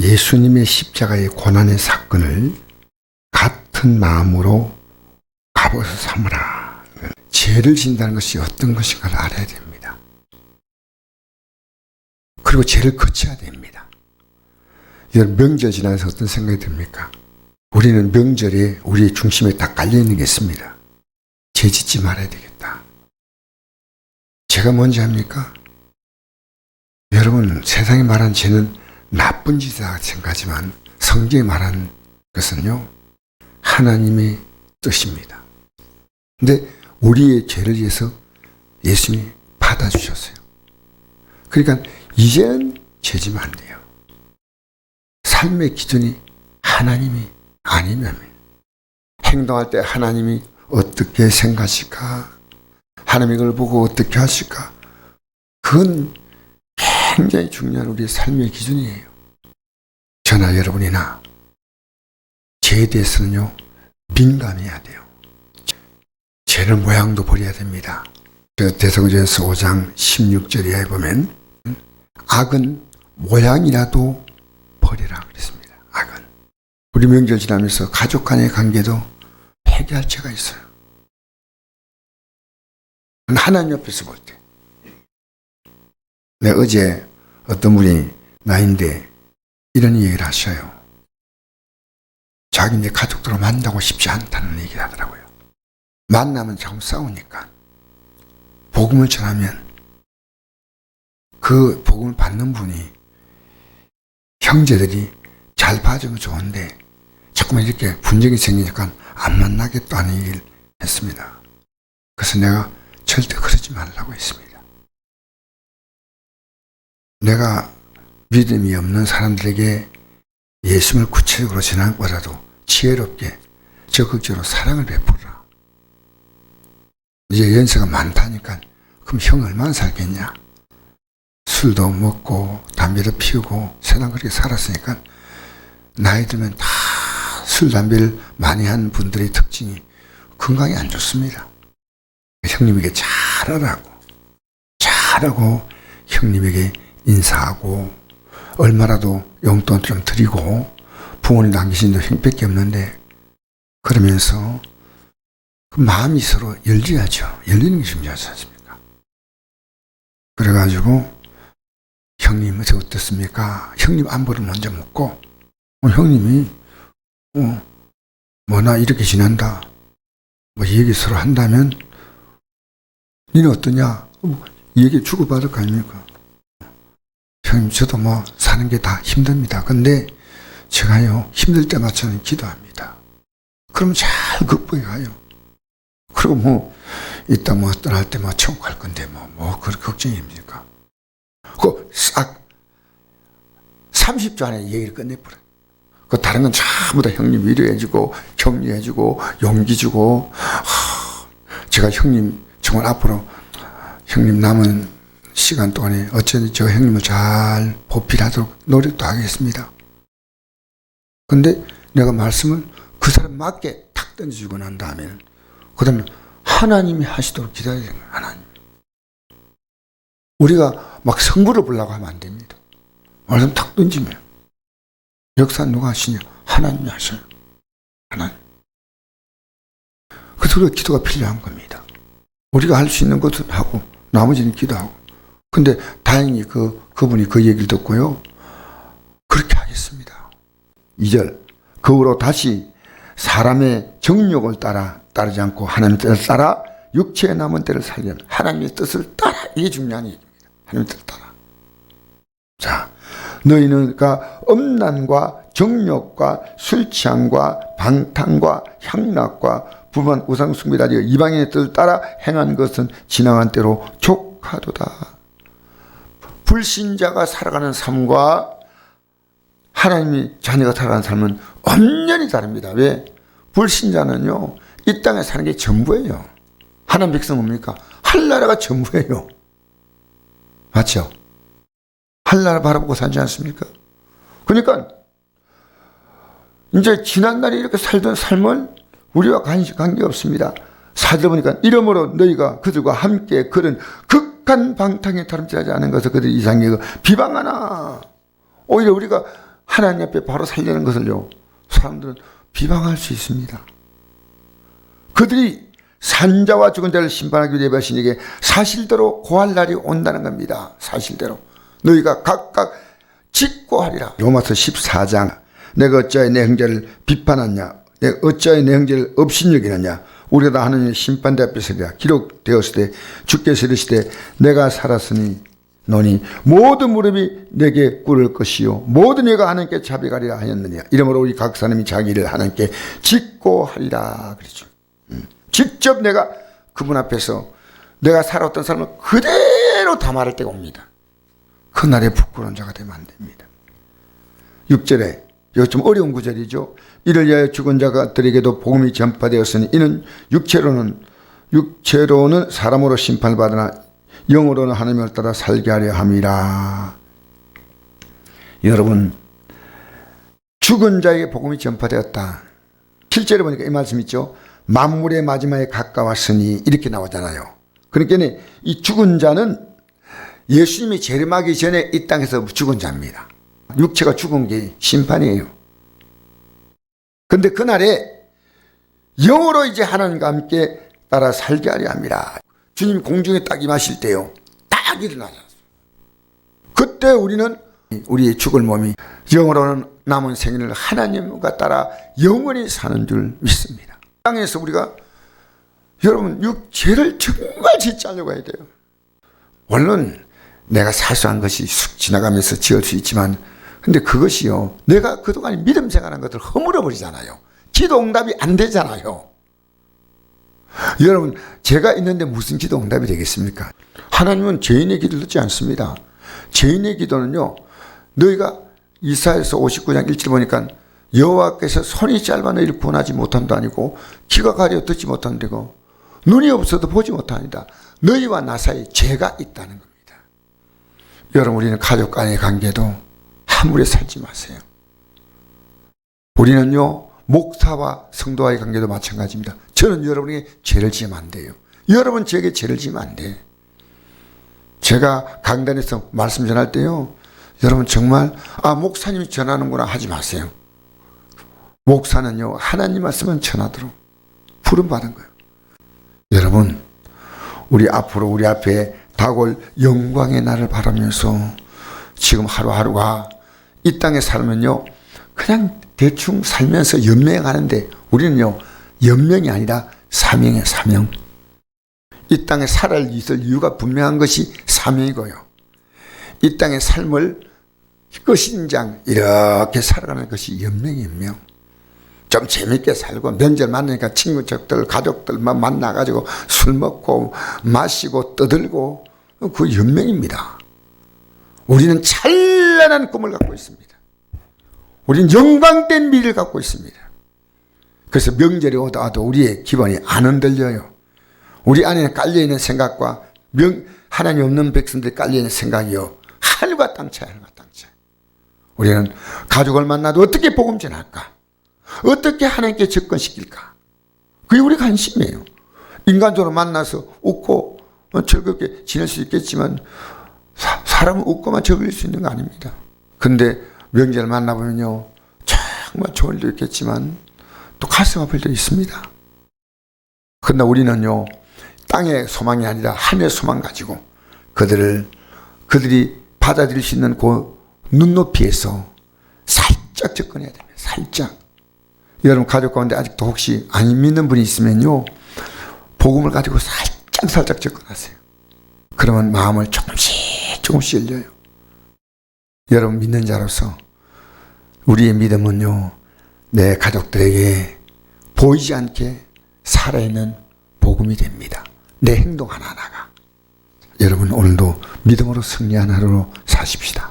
예수님의 십자가의 고난의 사건을 같은 마음으로 값어서 삼으라. 죄를 진다는 것이 어떤 것인가를 알아야 됩니다. 그리고 죄를 거쳐야 됩니다. 여러분, 명절 지나서 어떤 생각이 듭니까? 우리는 명절에 우리의 중심에 딱 깔려있는 게 있습니다. 죄 짓지 말아야 되겠다. 죄가 뭔지 압니까? 여러분, 세상이 말하는 죄는 나쁜 짓이다 생각하지만 성경이 말하는 것은요, 하나님의 뜻입니다. 근데 우리의 죄를 위해서 예수님이 받아주셨어요. 그러니까 이제는 죄 지면 안 돼요. 삶의 기준이 하나님이 아니면 행동할 때 하나님이 어떻게 생각하실까? 하나님이 그걸 보고 어떻게 하실까? 그건 굉장히 중요한 우리의 삶의 기준이에요. 저나 여러분이나 죄에 대해서는요, 민감해야 돼요. 죄는 모양도 버려야 됩니다. 대성전서 5장 16절에 보면 악은 모양이라도 버리라 그랬습니다. 악은. 우리 명절 지나면서 가족 간의 관계도 회개할 죄가 있어요. 하나님 옆에서 볼 때. 내 어제 어떤 분이 나인데 이런 얘기를 하셔요. 자기네 가족들을 만나고 싶지 않다는 얘기를 하더라고요. 만나면 자꾸 싸우니까. 복음을 전하면 그 복음을 받는 분이 형제들이 잘 봐주면 좋은데 자꾸만 이렇게 분쟁이 생기니까 안 만나겠다는 얘기를 했습니다. 그래서 내가 절대 그러지 말라고 했습니다. 내가 믿음이 없는 사람들에게 예수님을 구체적으로 전하는 것보다도 지혜롭게 적극적으로 사랑을 베풀어라. 이제 연세가 많다니까 그럼 형 얼마나 살겠냐. 술도 먹고 담배도 피우고 세상 그렇게 살았으니까 나이 들면 다 술 담배를 많이 한 분들의 특징이 건강이 안 좋습니다. 형님에게 잘하고 형님에게 인사하고 얼마라도 용돈 좀 드리고 부모님 남기신 도 형밖에 없는데 그러면서 그 마음이 서로 열려야죠. 열리는 게 중요하지 않습니까? 그래가지고 형님 어떻습니까? 형님 안부를 먼저 묻고 형님이 나 이렇게 지낸다 얘기 서로 한다면 니는 어떠냐? 얘기 주고받을 거 아닙니까? 형님 저도 사는 게 다 힘듭니다. 근데 제가요 힘들 때마다 저는 기도합니다. 그럼 잘 극복해 가요. 그리고 이따 떠날 때 천국 갈 건데 그렇게 걱정입니까? 그 싹 30초 안에 얘기를 끝내버려. 그 다른 건 전부 다 형님 위로해주고 격려해주고 용기 주고 제가 형님 정말 앞으로 형님 남은 시간 동안에 어쨌든 저 형님을 잘 보필하도록 노력도 하겠습니다. 근데 내가 말씀을 그 사람 맞게 탁 던져주고 난 다음에는 그 다음에 하나님이 하시도록 기다려야 되는 거예요. 하나님. 우리가 막 성부를 보려고 하면 안 됩니다. 말씀 탁 던지면 역사 누가 하시냐? 하나님이 하셔요. 하나님. 그래서 우리가 기도가 필요한 겁니다. 우리가 할 수 있는 것은 하고 나머지는 기도하고. 근데 다행히 그분이 그 얘기를 듣고요. 그렇게 하겠습니다. 2절. 그 후로 다시 사람의 정욕을 따르지 않고 하나님의 뜻을 따라 육체에 남은 때를 살려면 하나님의 뜻을 따라. 이게 중요한 얘기입니다. 하나님의 뜻을 따라. 자, 너희는 그러니까 음란과 정욕과 술 취함과 방탕과 향락과 부만 우상 숭배라지 이방인의 뜻을 따라 행한 것은 지나간 때로 족하도다. 불신자가 살아가는 삶과 하나님이 자녀가 살아가는 삶은 완전히 다릅니다. 왜? 불신자는요 이 땅에 사는 게 전부예요. 하나님 백성 뭡니까? 한나라가 전부예요. 맞죠? 한나라 바라보고 살지 않습니까? 그러니까 이제 지난날에 이렇게 살던 삶은 우리와 관계없습니다. 살다 보니까 이러므로 너희가 그들과 함께 그런 극한 방탕에 타람질하지 않은 것을 그들이 이상하게 비방하나. 오히려 우리가 하나님 앞에 바로 살려는 것을요, 사람들은 비방할 수 있습니다. 그들이 산자와 죽은 자를 심판하기 위해 예배하시니께 사실대로 고할 날이 온다는 겁니다. 사실대로 너희가 각각 직고하리라. 로마서 14장 내가 어찌하여 내 형제를 비판하냐, 내가 어찌하여 내 형제를 업신여기느냐, 우리가 다 하나님의 심판대 앞에 서리라. 기록되었을 때 주께서 이르시되 내가 살았으니 너니 모든 무릎이 내게 꿇을 것이요 모든 뇌가 하나님께 자백하리라 하였느냐. 이러므로 우리 각 사람이 자기를 하나님께 직고하리라 그러죠. 직접 내가 그분 앞에서 내가 살았던 삶을 그대로 다 말할 때가 옵니다. 그날에 부끄러운 자가 되면 안 됩니다. 6절에 이거 좀 어려운 구절이죠. 이를 위하여 죽은 자들에게도 복음이 전파되었으니 이는 육체로는 사람으로 심판을 받으나 영으로는 하나님을 따라 살게 하려 함이라. 여러분, 죽은 자에게 복음이 전파되었다. 7절에 보니까 이 말씀 있죠. 만물의 마지막에 가까웠으니 이렇게 나오잖아요. 그러니까 이 죽은 자는 예수님이 재림하기 전에 이 땅에서 죽은 자입니다. 육체가 죽은 게 심판이에요. 근데 그날에 영으로 이제 하나님과 함께 따라 살게 하려 합니다. 주님 공중에 딱 임하실 때요, 딱 일어나요. 그때 우리는 우리의 죽을 몸이 영으로는 남은 생애를 하나님과 따라 영원히 사는 줄 믿습니다. 땅에서 우리가 여러분 죄를 정말 짓지 않으려고 해야 돼요. 물론 내가 사소한 것이 쑥 지나가면서 지을 수 있지만, 근데 그것이요, 내가 그동안 믿음 생활한 것을 허물어 버리잖아요. 기도 응답이 안 되잖아요. 여러분, 제가 있는데 무슨 기도 응답이 되겠습니까? 하나님은 죄인의 기도를 듣지 않습니다. 죄인의 기도는요, 너희가 이사야서 59장 1절 보니까 여호와께서 손이 짧아 너희를 구원하지 못함도 아니고 귀가 가려 듣지 못한다고 눈이 없어도 보지 못합니다. 너희와 나 사이에 죄가 있다는 겁니다. 여러분, 우리는 가족 간의 관계도 함부로 살지 마세요. 우리는요, 목사와 성도와의 관계도 마찬가지입니다. 저는 여러분에게 죄를 지으면 안 돼요. 여러분 저에게 죄를 지으면 안 돼. 제가 강단에서 말씀 전할 때요, 여러분 정말 목사님이 전하는구나 하지 마세요. 목사는요, 하나님 말씀은 전하도록 부름받은 거예요. 여러분, 우리 앞으로 우리 앞에 다가올 영광의 날을 바라면서 지금 하루하루가 이 땅에 살면요, 그냥 대충 살면서 연명하는데 우리는요, 연명이 아니라 사명이에요. 사명. 이 땅에 살아야 있을 이유가 분명한 것이 사명이고요, 이 땅의 삶을 끝인장 이렇게 살아가는 것이 연명이에요. 연명. 좀 재밌게 살고 명절 만나니까 친구들 가족들만 만나가지고 술 먹고 마시고 떠들고, 그 연명입니다. 우리는 찬란한 꿈을 갖고 있습니다. 우리는 영광된 미래를 갖고 있습니다. 그래서 명절이 오다도 우리의 기분이 안 흔들려요. 우리 안에 깔려있는 생각과 하나님 없는 백성들이 깔려있는 생각이요, 하늘과 땅 차이, 하늘과 땅 차이. 우리는 가족을 만나도 어떻게 복음 전할까, 어떻게 하나님께 접근시킬까, 그게 우리 관심이에요. 인간적으로 만나서 웃고 즐겁게 지낼 수 있겠지만 사람은 웃고만 즐길 수 있는 거 아닙니다. 근데 명절 만나보면요, 정말 좋은 일도 있겠지만 또 가슴 아플 때도 있습니다. 그러나 우리는요, 땅의 소망이 아니라 하늘의 소망 가지고 그들이 받아들일 수 있는 그 눈높이에서 살짝 접근해야 됩니다. 살짝. 여러분 가족 가운데 아직도 혹시 안 믿는 분이 있으면요, 복음을 가지고 살짝 접근하세요. 그러면 마음을 조금씩 열려요. 여러분 믿는 자로서 우리의 믿음은요, 내 가족들에게 보이지 않게 살아있는 복음이 됩니다. 내 행동 하나하나가. 여러분 오늘도 믿음으로 승리하는 하루로 사십시다.